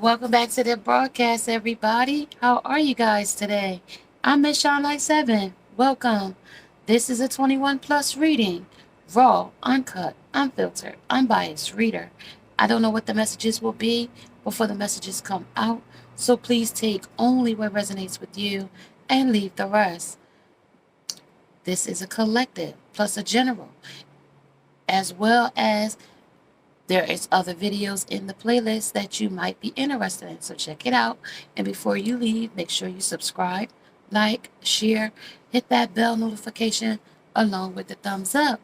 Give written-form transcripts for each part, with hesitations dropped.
Welcome back to the broadcast, everybody. How are you guys today? I'm Miss Sean Light 7. Welcome. This is a 21 plus reading. Raw, uncut, unfiltered, unbiased reader. I don't know what the messages will be before the messages come out, so please take only what resonates with you and leave the rest. This is a collective plus a general, as well as there is other videos in the playlist that you might be interested in, so check it out. And before you leave, make sure you subscribe, like, share, hit that bell notification along with the thumbs up.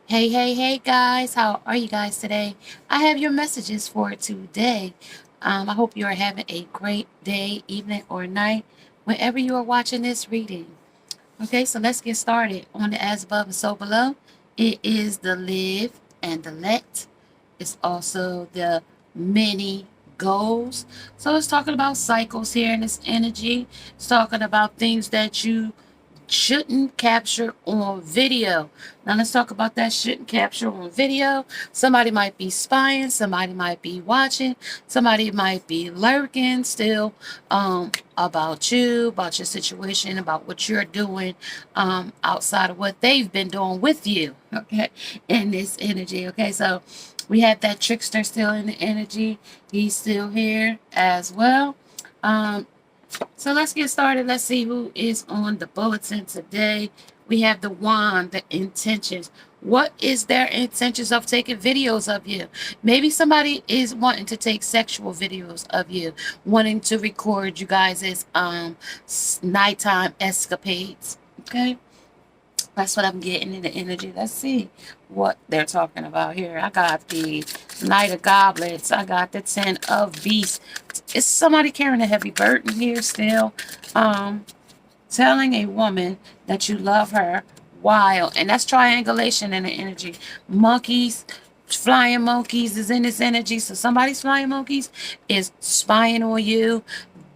Hey, guys, how are you guys today? I have your messages for today. I hope you are having a great day, evening, or night, whenever you are watching this reading. Okay, so let's get started. On the as above and so below, it is the live and the let. It's also the many goals. So it's talking about cycles here in this energy. It's talking about things that you shouldn't capture on video. Now let's talk about that shouldn't capture on video. Somebody might be spying, somebody might be watching, somebody might be lurking still about you, about your situation, about what you're doing outside of what they've been doing with you, okay, in this energy. Okay, so we have that trickster still in the energy. He's still here as well. So let's get started. Let's see who is on the bulletin today. We have the wand, the intentions. What is their intentions of taking videos of you? Maybe somebody is wanting to take sexual videos of you, wanting to record you guys' nighttime escapades. Okay, that's what I'm getting in the energy. Let's see what they're talking about here. I got the Knight of Goblets. I got the Ten of Beasts. Is somebody carrying a heavy burden here still? Telling a woman that you love her while, and that's triangulation in the energy. Monkeys, flying monkeys is in this energy. So somebody's flying monkeys is spying on you,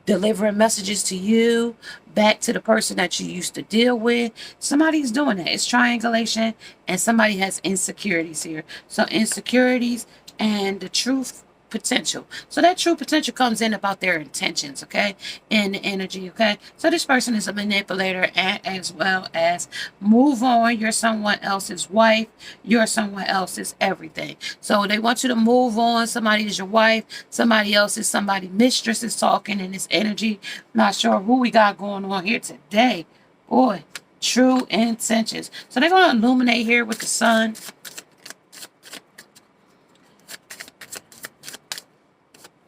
delivering messages to you, back to the person that you used to deal with. Somebody's doing that. It's triangulation, and somebody has insecurities here. So insecurities and the truth potential. So that true potential comes in about their intentions, okay, in the energy, okay. So this person is a manipulator, and as well as move on. You're someone else's wife. You're someone else's everything. So they want you to move on. Somebody is your wife. Somebody else is somebody. Mistress is talking in this energy. Not sure who we got going on here today. Boy, true intentions. So they're going to illuminate here with the sun.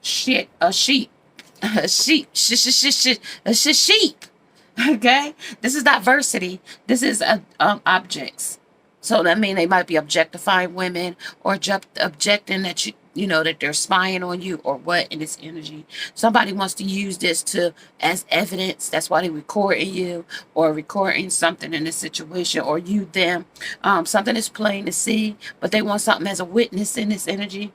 Shit, a sheep, a sheep, a sheep. Okay, this is diversity. This is objects. So that means they might be objectifying women or objecting that you know that they're spying on you or what in this energy. Somebody wants to use this to as evidence. That's why they're recording you or recording something in this situation or you them. Something is plain to see, but they want something as a witness in this energy.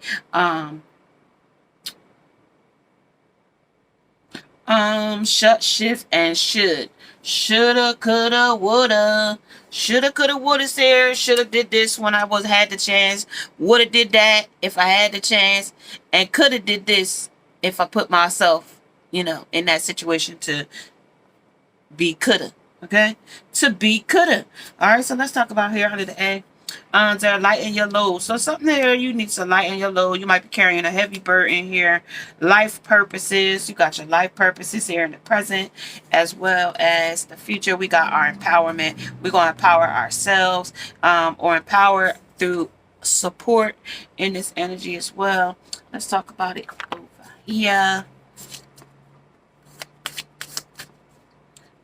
Shut, shift, and should. Shoulda, coulda, woulda. Shoulda, coulda, woulda said. Shoulda did this when I had the chance. Woulda did that if I had the chance. And coulda did this if I put myself, in that situation to be coulda. Okay? To be coulda. Alright, so let's talk about here under the A. They're lighten your load. So something there you need to lighten your load. You might be carrying a heavy burden here. Life purposes. You got your life purposes here in the present as well as the future. We got our empowerment. We're going to empower ourselves or empower through support in this energy as well. Let's talk about it over here.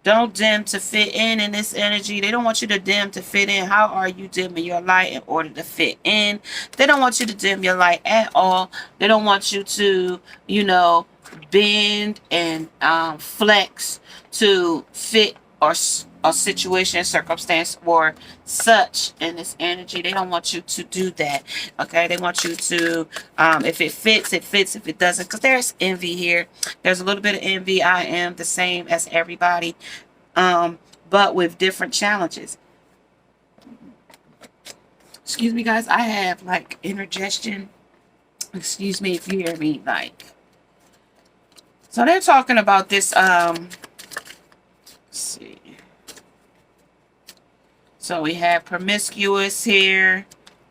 Don't dim to fit in this energy. They don't want you to dim to fit in. How are you dimming your light in order to fit in? They don't want you to dim your light at all. They don't want you to, bend and flex to fit or a situation, circumstance, or such in this energy. They don't want you to do that. Okay, they want you to, if it fits, it fits. If it doesn't, because there's envy here. There's a little bit of envy. I am the same as everybody, but with different challenges. Excuse me, guys. I have like indigestion. Excuse me if you hear me like So they're talking about this, let's see. So we have promiscuous here,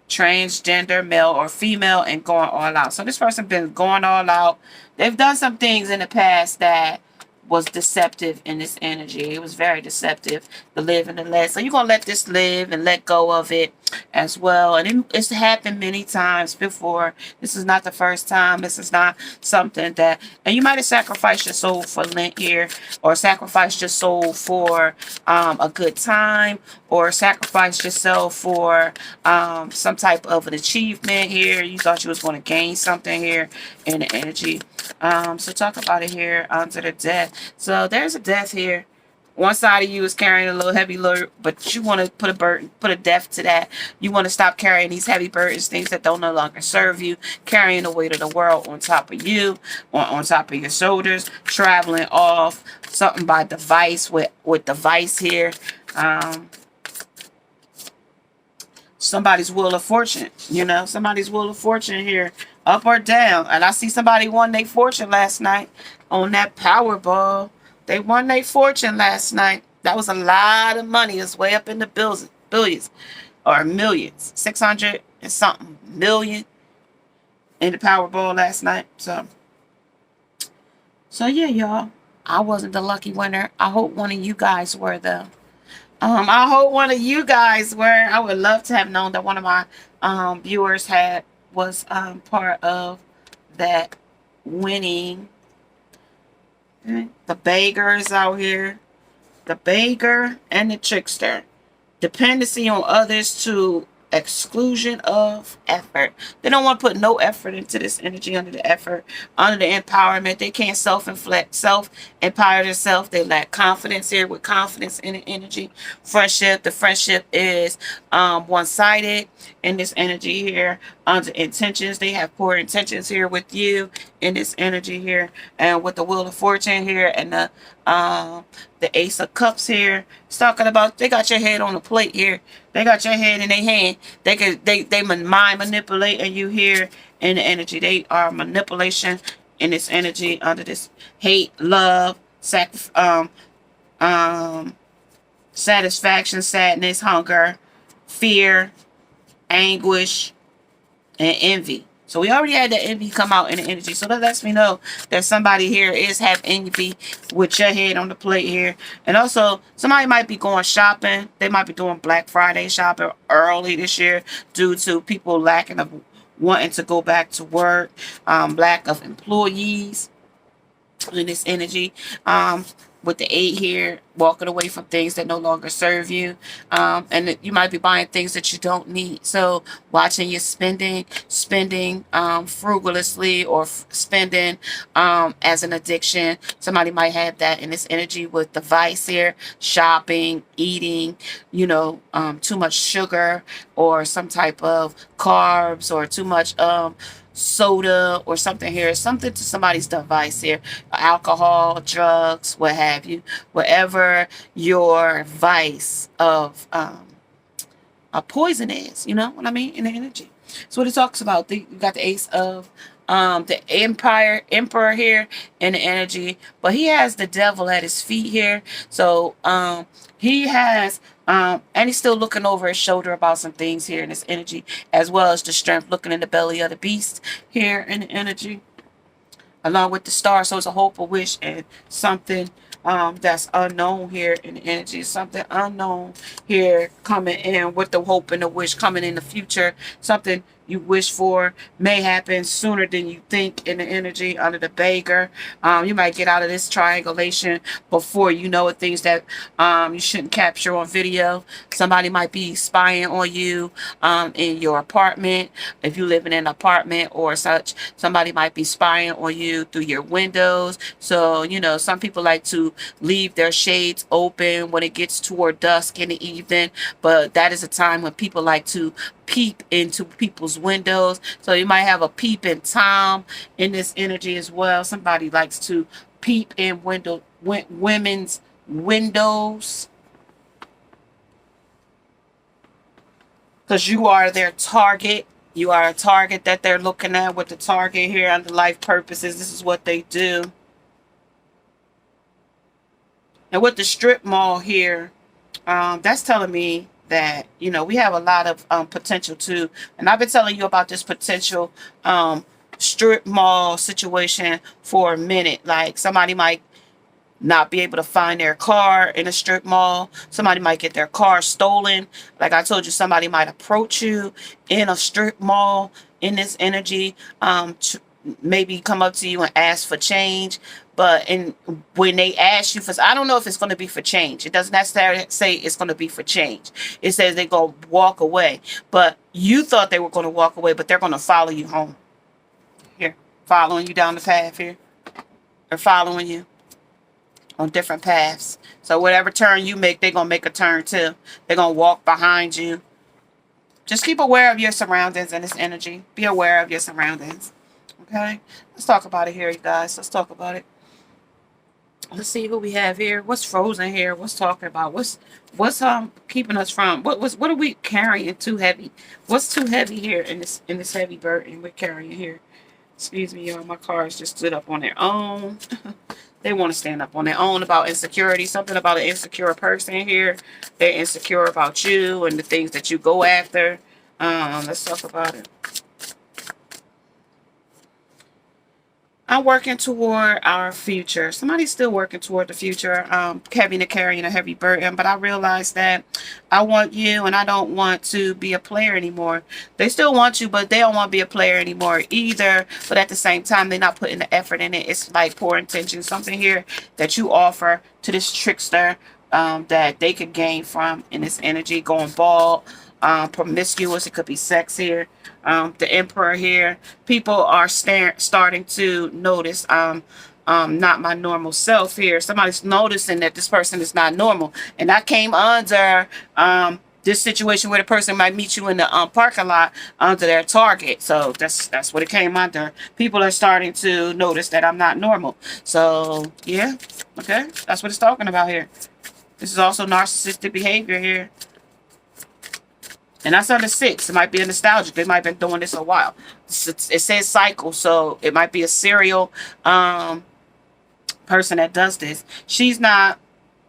transgender, male or female, and going all out. So this person been going all out. They've done some things in the past that was deceptive in this energy. It was very deceptive to live and to let. So you're going to let this live and let go of it as well. And it's happened many times before. This is not the first time. This is not something that, and you might have sacrificed your soul for Lent here, or sacrificed your soul for a good time, or sacrificed yourself for some type of an achievement here. You thought you was going to gain something here in the energy. So talk about it here under the death. So there's a death here. One side of you is carrying a little heavy load, but you want to put a burden, put a death to that. You want to stop carrying these heavy burdens, things that don't no longer serve you, carrying the weight of the world on top of you, on top of your shoulders, traveling off something by device with device here. Somebody's wheel of fortune, you know, somebody's wheel of fortune here, up or down. And I see somebody won their fortune last night on that Powerball. They won their fortune last night. That was a lot of money. It's way up in the billions or millions, 600 and something million in the Powerball last night. So yeah, y'all. I wasn't the lucky winner. I hope one of you guys were, though. I hope one of you guys were. I would love to have known that one of my viewers was part of that winning. Okay. The beggars out here. The beggar and the trickster. Dependency on others to exclusion of effort. They don't want to put no effort into this energy under the effort, under the empowerment. They can't self-empower themselves. They lack confidence here with confidence in the energy. Friendship. The friendship is one-sided in this energy here. Under intentions, they have poor intentions here with you in this energy here, and with the wheel of fortune here and the ace of cups here. It's talking about they got your head on a plate here. They got your head in their hand. They mind manipulating you here in the energy. They are manipulation in this energy under this hate, love, satisfaction, sadness, hunger, fear, anguish, and envy. So we already had that envy come out in the energy. So that lets me know that somebody here is have envy with your head on the plate here. And also, somebody might be going shopping. They might be doing Black Friday shopping early this year due to people lacking of wanting to go back to work, lack of employees in this energy. With the 8 here, walking away from things that no longer serve you. And you might be buying things that you don't need. So watching your spending frugalously, or spending as an addiction. Somebody might have that in this energy with the vice here, shopping, eating, you know, too much sugar or some type of carbs, or too much soda or something here, something to somebody's device here, alcohol, drugs, what have you, whatever your vice of a poison is, you know what I mean, in the energy. So what it talks about, you got the ace of the emperor here in the energy, but he has the devil at his feet here. So he has and he's still looking over his shoulder about some things here in this energy, as well as the strength, looking in the belly of the beast here in the energy, along with the star. So it's a hope, a wish, and something that's unknown here in the energy. Something unknown here coming in with the hope and the wish coming in the future. Something you wish for may happen sooner than you think in the energy under the beggar. You might get out of this triangulation before you know it, things that you shouldn't capture on video. Somebody might be spying on you in your apartment. If you live in an apartment or such, somebody might be spying on you through your windows. So, you know, some people like to leave their shades open when it gets toward dusk in the evening, but that is a time when people like to peep into people's windows. So you might have a peep in Tom in this energy as well. Somebody likes to peep in women's windows, because you are their target. You are a target that they're looking at with the target here under life purposes. This is what they do. And with the strip mall here, that's telling me that, you know, we have a lot of potential too. And I've been telling you about this potential strip mall situation for a minute. Like somebody might not be able to find their car in a strip mall. Somebody might get their car stolen. Like I told you, somebody might approach you in a strip mall in this energy. Maybe come up to you and ask for change. But when they ask you for, I don't know if it's going to be for change. It doesn't necessarily say it's going to be for change. It says they're going to walk away. But you thought they were going to walk away, but they're going to follow you home. Here, following you down the path here. They're following you on different paths. So whatever turn you make, they're going to make a turn too. They're going to walk behind you. Just keep aware of your surroundings and this energy. Be aware of your surroundings. Okay? Let's talk about it here, you guys. Let's talk about it. Let's see who we have here. What's frozen here? What's talking about? What's keeping us from? What are we carrying too heavy? What's too heavy here in this heavy burden we're carrying here? Excuse me, y'all. My cars just stood up on their own. They want to stand up on their own about insecurity. Something about an insecure person here. They're insecure about you and the things that you go after. Let's talk about it. I'm working toward our future. Somebody's still working toward the future, having to carry a heavy burden. But I realized that I want you and I don't want to be a player anymore. They still want you, but they don't want to be a player anymore either. But at the same time, they're not putting the effort in it. It's like poor intention. Something here that you offer to this trickster that they could gain from in this energy. Going bald, promiscuous. It could be sex here. The Emperor here. People are starting to notice not my normal self here. Somebody's noticing that this person is not normal. And I came under this situation where the person might meet you in the parking lot under their target. So that's what it came under. People are starting to notice that I'm not normal. So yeah, okay, that's what it's talking about here. This is also narcissistic behavior here. And that's under 6. It might be a nostalgic. They might have been doing this a while. It says cycle, so it might be a serial person that does this. She's not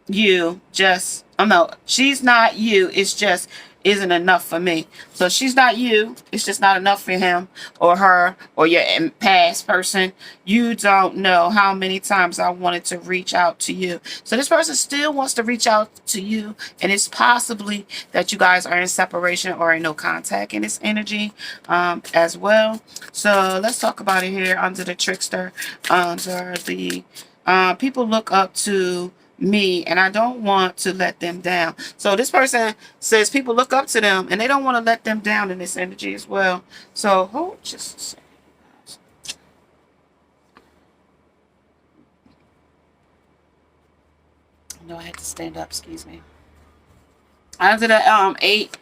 you, just... Oh, no. She's not you. It's just isn't enough for me. So she's not you. It's just not enough for him or her or your past person. You don't know how many times I wanted to reach out to you. So this person still wants to reach out to you. And it's possibly that you guys are in separation or in no contact in this energy as well. So let's talk about it here under the trickster. Under the people look up to me and I don't want to let them down. So this person says people look up to them and they don't want to let them down in this energy as well. So hold just a second. No, I had to stand up, excuse me. Under the 8,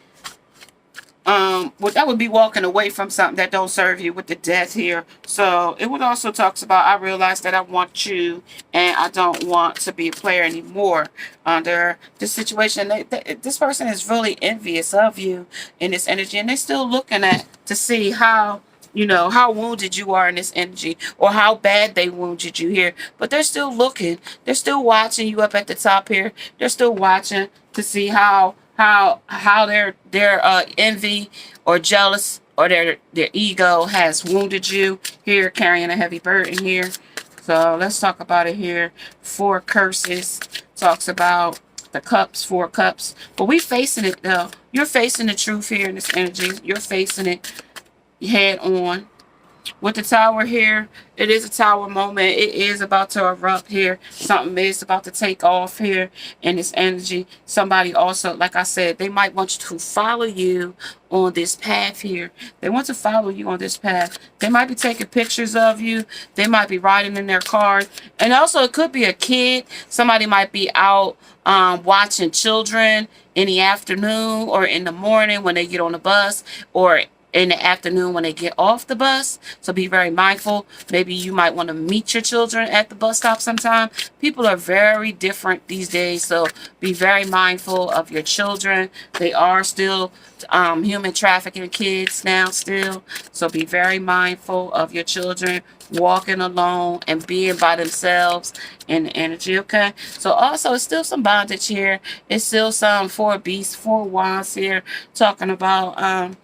well, that would be walking away from something that don't serve you with the death here. So it would also talks about I realize that I want you and I don't want to be a player anymore under this situation. This person is really envious of you in this energy, and they're still looking at to see how, you know, how wounded you are in this energy or how bad they wounded you here. But they're still looking. They're still watching you up at the top here. They're still watching to see how their envy or jealous or their ego has wounded you here, carrying a heavy burden here. So let's talk about it here. 4 curses talks about the cups, 4 cups. But we facing it though. You're facing the truth here in this energy. You're facing it head on. With the tower here, it is a tower moment. It is about to erupt here. Something is about to take off here in this energy. Somebody also, like I said, they might want to follow you on this path here. They want to follow you on this path. They might be taking pictures of you. They might be riding in their cars. And also it could be a kid. Somebody might be out watching children in the afternoon or in the morning when they get on the bus, or in the afternoon when they get off the bus. So be very mindful. Maybe you might want to meet your children at the bus stop sometime. People are very different these days, so be very mindful of your children. They are still human trafficking kids now still, so be very mindful of your children walking alone and being by themselves in the energy. Okay, so also it's still some bondage here. It's still some 4 beasts, 4 wands here, talking about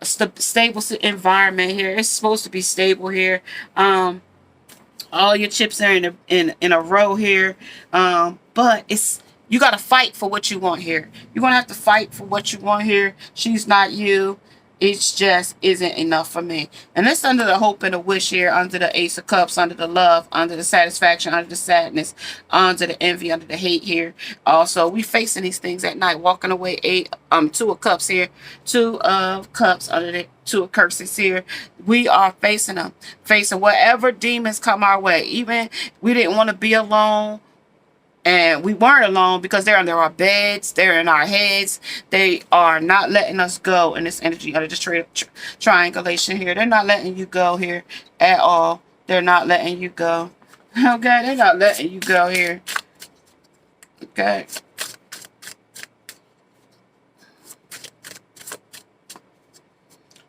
stable environment here. It's supposed to be stable here. All your chips are in a row here, but it's, you got to fight for what you want here. You're gonna have to fight for what you want here. She's not you. It just isn't enough for me. And it's under the hope and the wish here, under the Ace of Cups, under the love, under the satisfaction, under the sadness, under the envy, under the hate here. Also, we facing these things at night, walking away. 2 of Cups here, 2 of Cups under the 2 of Curses here. We are facing them, facing whatever demons come our way. Even we didn't want to be alone. And we weren't alone because they're under our beds. They're in our heads. They are not letting us go in this energy under this triangulation here. They're not letting you go here at all. They're not letting you go. Okay, they're not letting you go here. Okay.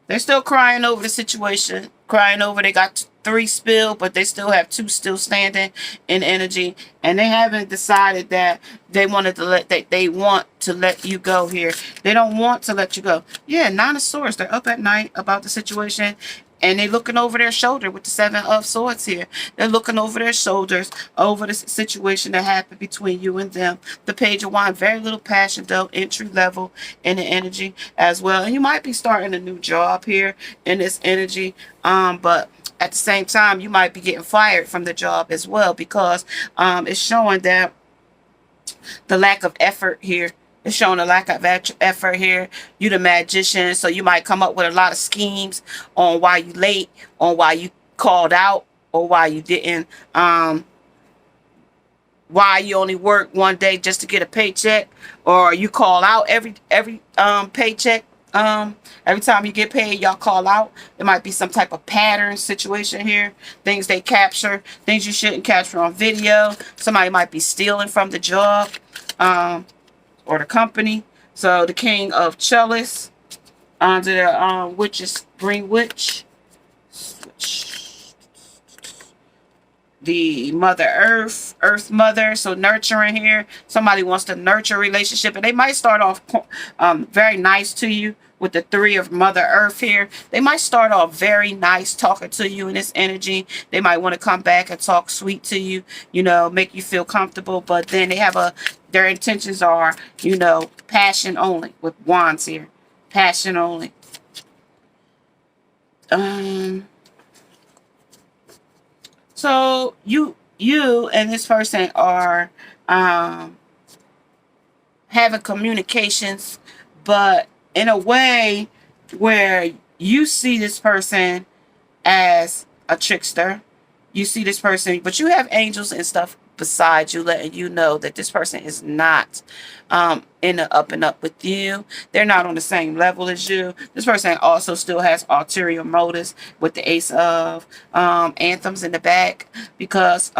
They're still crying over the situation. Crying over they got 3 spilled, but they still have 2 still standing in energy, and they haven't decided that they wanted to they want to let you go here. They don't want to let you go. Yeah, 9 of Swords. They're up at night about the situation, and they're looking over their shoulder with the 7 of Swords here. They're looking over their shoulders over the situation that happened between you and them. The Page of Wands, very little passion though, entry level in the energy as well. And you might be starting a new job here in this energy, but at the same time, you might be getting fired from the job as well, because it's showing that the lack of effort here. It's showing a lack of effort here. You the Magician, so you might come up with a lot of schemes on why you late, on why you called out, or why you didn't, why you only work one day just to get a paycheck, or you call out every paycheck. Every time you get paid, y'all call out. It might be some type of pattern situation here. Things they capture, things you shouldn't capture on video. Somebody might be stealing from the job, or the company. So the King of Chalice under the Witch's Green Witch. The Mother Earth, Earth Mother, so nurturing here. Somebody wants to nurture a relationship, and they might start off very nice to you with the 3 of Mother Earth here. They might start off very nice talking to you in this energy. They might want to come back and talk sweet to you, you know, make you feel comfortable, but then they have their intentions are, you know, passion only with Wands here. Passion only. So you and this person are having communications, but in a way where you see this person as a trickster. You see this person, but you have angels and stuff beside you letting you know that this person is not in the up and up with you. They're not on the same level as you. This person also still has ulterior motives with the Ace of Anthems in the back, because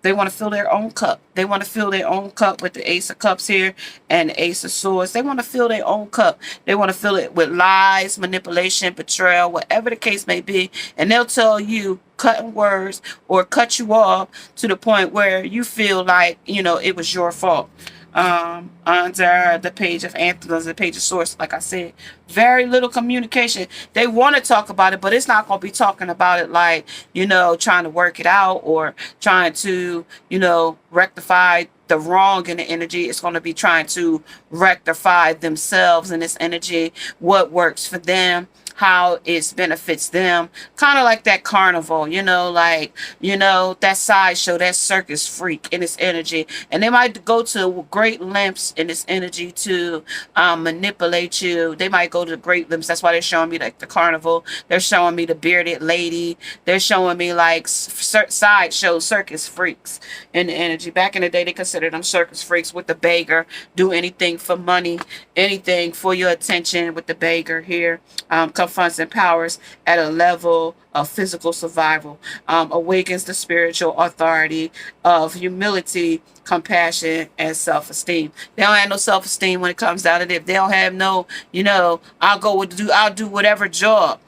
they want to fill their own cup. They want to fill their own cup with the Ace of Cups here and the Ace of Swords. They want to fill their own cup. They want to fill it with lies, manipulation, betrayal, whatever the case may be. And they'll tell you cutting words or cut you off to the point where you feel like, you know, it was your fault. Under the Page of Anthems, the Page of Swords, like I said, very little communication. They want to talk about it, but it's not going to be talking about it like, you know, trying to work it out or trying to, you know, rectify the wrong in the energy. It's going to be trying to rectify themselves in this energy, what works for them, how it benefits them. Kind of like that carnival, you know, like, you know, that sideshow, that circus freak in this energy. And they might go to great lengths in this energy to manipulate you. They might go to great lengths. That's why they're showing me like the carnival. They're showing me the bearded lady. They're showing me like sideshow circus freaks in the energy. Back in the day, they considered them circus freaks with the beggar. Do anything for money, anything for your attention with the beggar here. Come confronts and powers at a level of physical survival, awakens the spiritual authority of humility, compassion, and self-esteem. They don't have no self-esteem when it comes down to it. They don't have no, I'll do whatever job.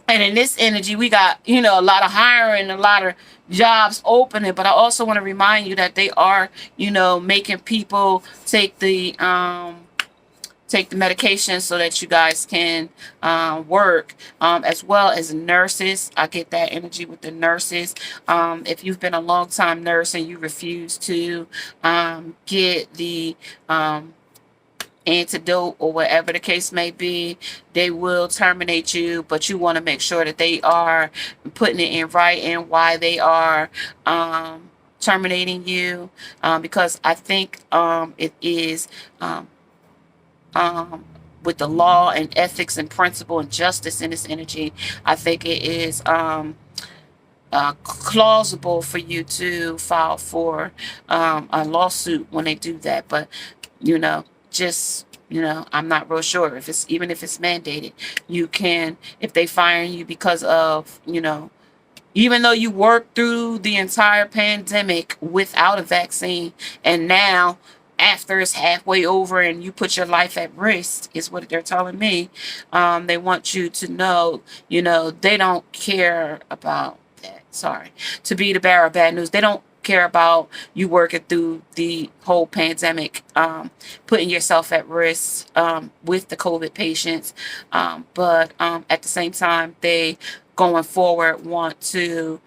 And in this energy, we got, a lot of hiring, a lot of jobs opening. But I also want to remind you that they are, making people take the medication so that you guys can work, as well as nurses. I get that energy with the nurses. If you've been a long time nurse and you refuse to get the antidote or whatever the case may be, they will terminate you, but you want to make sure that they are putting it in writing why they are terminating you, because I think it is with the law and ethics and principle and justice in this energy. I think it is plausible for you to file for a lawsuit when they do that. But I'm not real sure if it's mandated. You can, if they fire you because of, even though you worked through the entire pandemic without a vaccine, and now after it's halfway over and you put your life at risk, is what they're telling me. They want you to know, they don't care about that. Sorry to be the bearer of bad news. They don't care about you working through the whole pandemic, putting yourself at risk with the COVID patients. But at the same time, they going forward want to,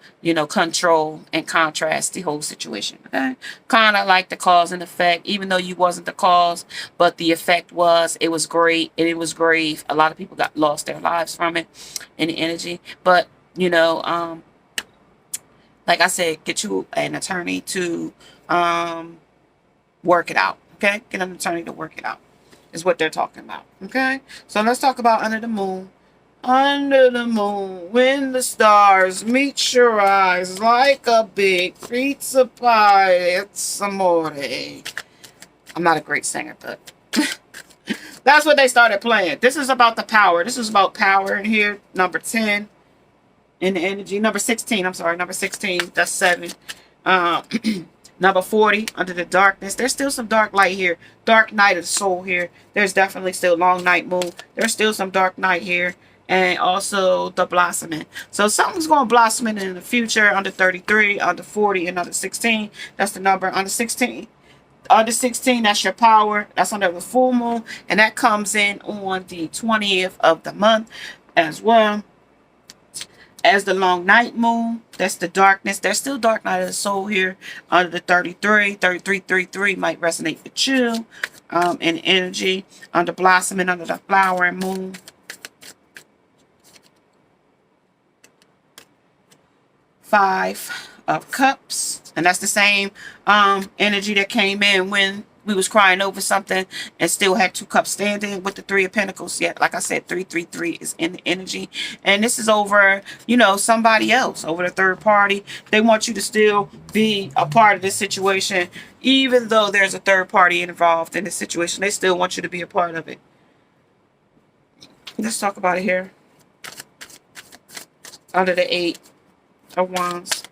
control and contrast the whole situation. Okay, kind of like the cause and effect, even though you wasn't the cause, but the effect was, it was great and it was grave. A lot of people lost their lives from it in the energy. But like I said, get you an attorney to work it out. Okay, get an attorney to work it out is what they're talking about. Okay, so let's talk about under the moon. Under the moon, when the stars meet your eyes like a big pizza pie, it's amore. I'm not a great singer, but that's what they started playing. This is about the power. This is about power in here. Number 10 in the energy. Number 16, I'm sorry. Number 16, that's 7. Number 40, under the darkness. There's still some dark light here. Dark night of the soul here. There's definitely still long night moon. There's still some dark night here. And also the blossoming. So something's going to blossom in the future. Under 33, under 40, and under 16. That's the number. Under 16. Under 16, that's your power. That's under the full moon. And that comes in on the 20th of the month as well as the long night moon. That's the darkness. There's still dark night of the soul here under the 33. 33 might resonate with you in energy. Under blossoming, under the flowering moon. Five of Cups, and that's the same energy that came in when we was crying over something and still had 2 cups standing with the 3 of Pentacles. Yeah, like I said, 333 is in the energy, and this is over, somebody else, over the third party. They want you to still be a part of this situation, even though there's a third party involved in this situation. They still want you to be a part of it. Let's talk about it here. Under the 8 of Wands.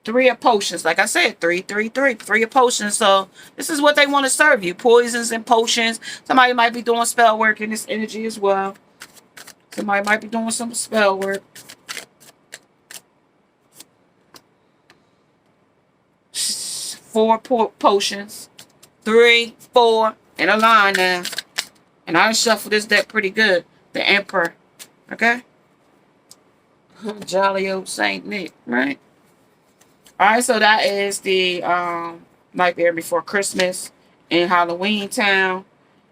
Three of Potions. Like I said, 333. 3 of Potions. So this is what they want to serve you. Poisons and potions. Somebody might be doing spell work in this energy as well. Somebody might be doing some spell work. 4 potions. 3, 4. In a line now. And I shuffled this deck pretty good. The Emperor. Okay? Jolly old Saint Nick, right? Alright, so that is the Nightmare Before Christmas in Halloween Town.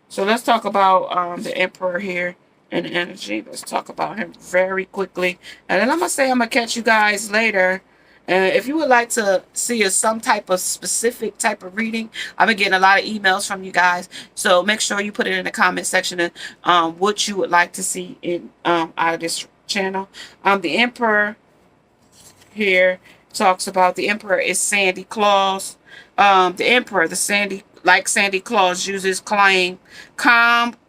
So let's talk about the Emperor here and energy. Let's talk about him very quickly. And then I'm going to catch you guys later. If you would like to see some type of specific type of reading, I've been getting a lot of emails from you guys. So make sure you put it in the comment section of what you would like to see in out of this channel. The Emperor here talks about, the Emperor is Sandy Claus. The Emperor, the Sandy like Sandy Claus, uses calm,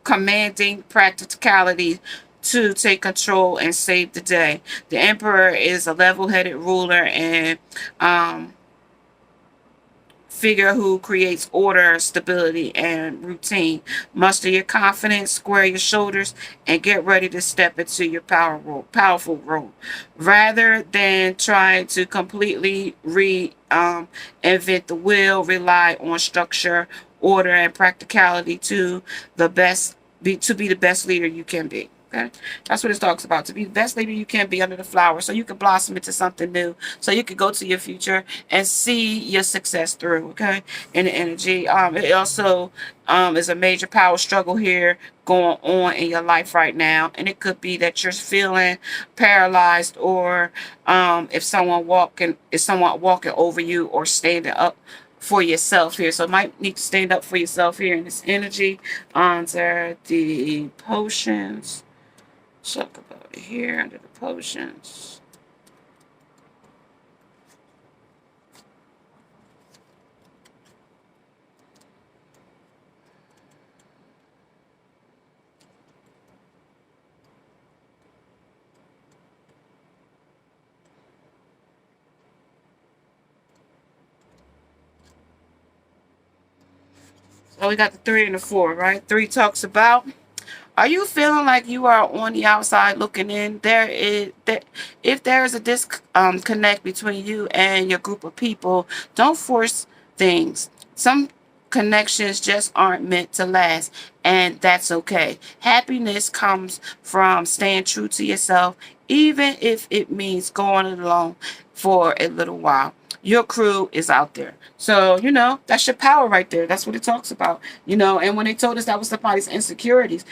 commanding practicality to take control and save the day. The Emperor is a level-headed ruler and figure who creates order, stability, and routine. Muster your confidence, square your shoulders, and get ready to step into your powerful role. Rather than trying to completely invent the wheel, rely on structure, order, and practicality to be the best leader you can be. Okay? That's what it talks about. To be the best leader you can be under the flower, so you can blossom into something new, so you can go to your future and see your success through. Okay, in the energy. It also is a major power struggle here going on in your life right now, and it could be that you're feeling paralyzed, or if someone walking over you or standing up for yourself here. So might need to stand up for yourself here in this energy under the potions. Check about it here under the potions. So we got the 3 and the 4, right? 3 talks about, are you feeling like you are on the outside looking in? If there is a disconnect between you and your group of people, don't force things. Some connections just aren't meant to last, and that's okay. Happiness comes from staying true to yourself, even if it means going alone for a little while. Your crew is out there. So, that's your power right there. That's what it talks about. And when they told us that was somebody's insecurities,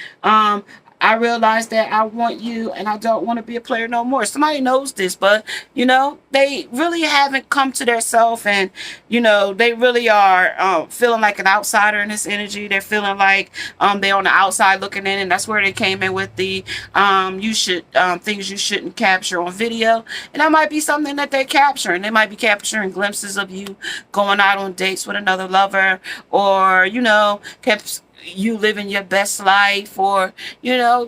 I realized that I want you and I don't want to be a player no more. Somebody knows this, but, they really haven't come to their self, and, they really are feeling like an outsider in this energy. They're feeling like they're on the outside looking in, and that's where they came in with the things you shouldn't capture on video. And that might be something that they're capturing. They might be capturing glimpses of you going out on dates with another lover, or, kept you living your best life, or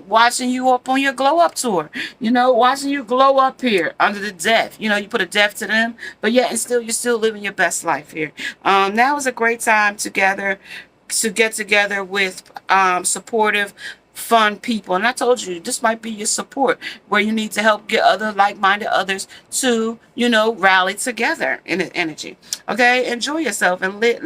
watching you up on your glow up tour, watching you glow up here under the death. You put a death to them, but yet and still you're still living your best life here. Now is a great time to get together with supportive, fun people. And I told you, this might be your support, where you need to help get other like-minded others to rally together in the energy. Okay, enjoy yourself and live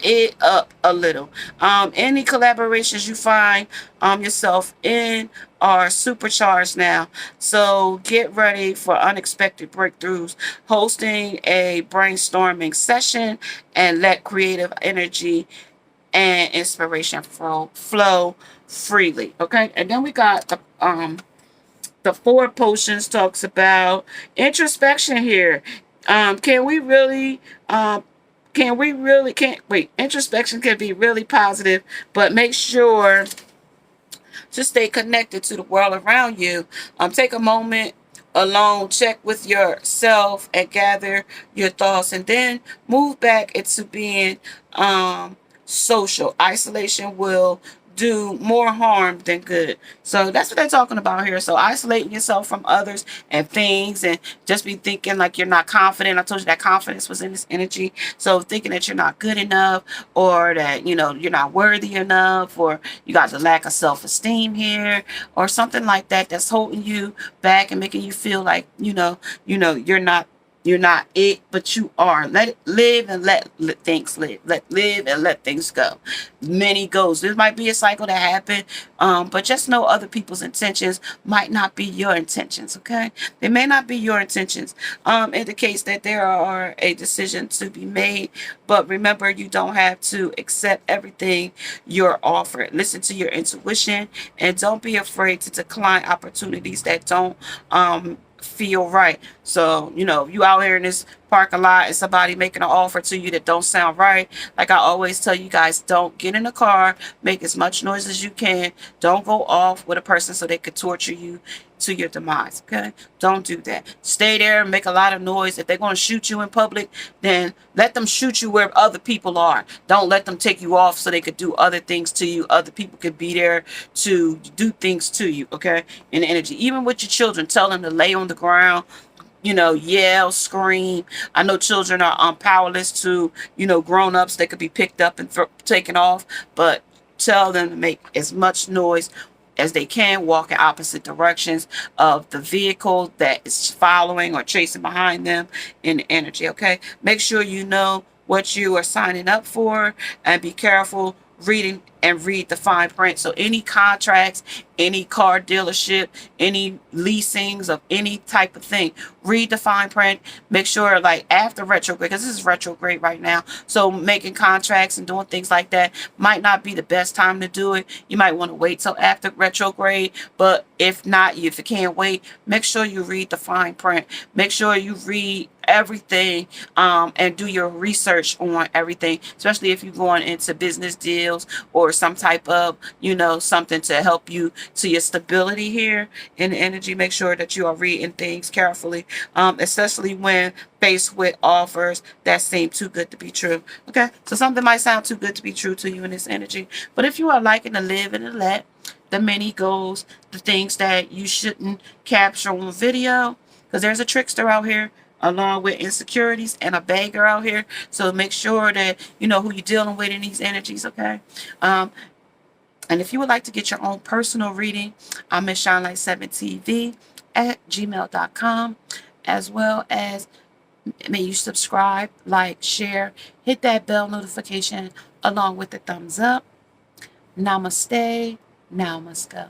it up a little. Any collaborations you find yourself in are supercharged now. So get ready for unexpected breakthroughs. Hosting a brainstorming session, and let creative energy and inspiration flow freely. Okay, and then we got the 4 potions talks about introspection here. Can we really can't wait. Introspection can be really positive, but make sure to stay connected to the world around you. Take a moment alone, check with yourself, and gather your thoughts, and then move back into being social. Isolation will do more harm than good. So that's what they're talking about here. So isolating yourself from others and things, and just be thinking like you're not confident. I told you that confidence was in this energy. So thinking that you're not good enough, or that you're not worthy enough, or you got the lack of self-esteem here, or something like that, that's holding you back and making you feel like you're not it, but you are. Let it live and let things live. Live and let things go. Many goes. There might be a cycle that happened, but just know other people's intentions might not be your intentions. Okay, they may not be your intentions. Indicates that there are a decision to be made, but remember, you don't have to accept everything you're offered. Listen to your intuition, and don't be afraid to decline opportunities that don't feel right. So you out here in this parking lot and somebody making an offer to you that don't sound right. Like I always tell you guys, don't get in the car, make as much noise as you can. Don't go off with a person so they could torture you to your demise. Okay, don't do that. Stay there and make a lot of noise. If they're going to shoot you in public, then let them shoot you where other people are. Don't let them take you off so they could do other things to you. Other people could be there to do things to you. Okay, in the energy, even with your children, tell them to lay on the ground, yell, scream. I know children are powerless to, grown-ups. They could be picked up and taken off, but tell them to make as much noise as they can, walk in opposite directions of the vehicle that is following or chasing behind them in the energy. Okay, make sure you know what you are signing up for, and be careful reading and read the fine print. So any contracts, any car dealership, any leasings of any type of thing, read the fine print. Make sure, like, after retrograde, because this is retrograde right now, so making contracts and doing things like that might not be the best time to do it. You might want to wait till after retrograde, but if not, if you can't wait, make sure you read the fine print. Make sure you read everything, and do your research on everything, especially if you're going into business deals or some type of, something to help you to your stability here in the energy. Make sure that you are reading things carefully, especially when faced with offers that seem too good to be true. Okay, so something might sound too good to be true to you in this energy, but if you are liking to live and to let the many goals, the things that you shouldn't capture on video, because there's a trickster out here along with insecurities and a beggar out here. So make sure that you know who you're dealing with in these energies. Okay, and if you would like to get your own personal reading, I'm Miss Shine7TV at gmail.com, as well as may you subscribe, like, share, hit that bell notification along with the thumbs up. Namaste. Now must go.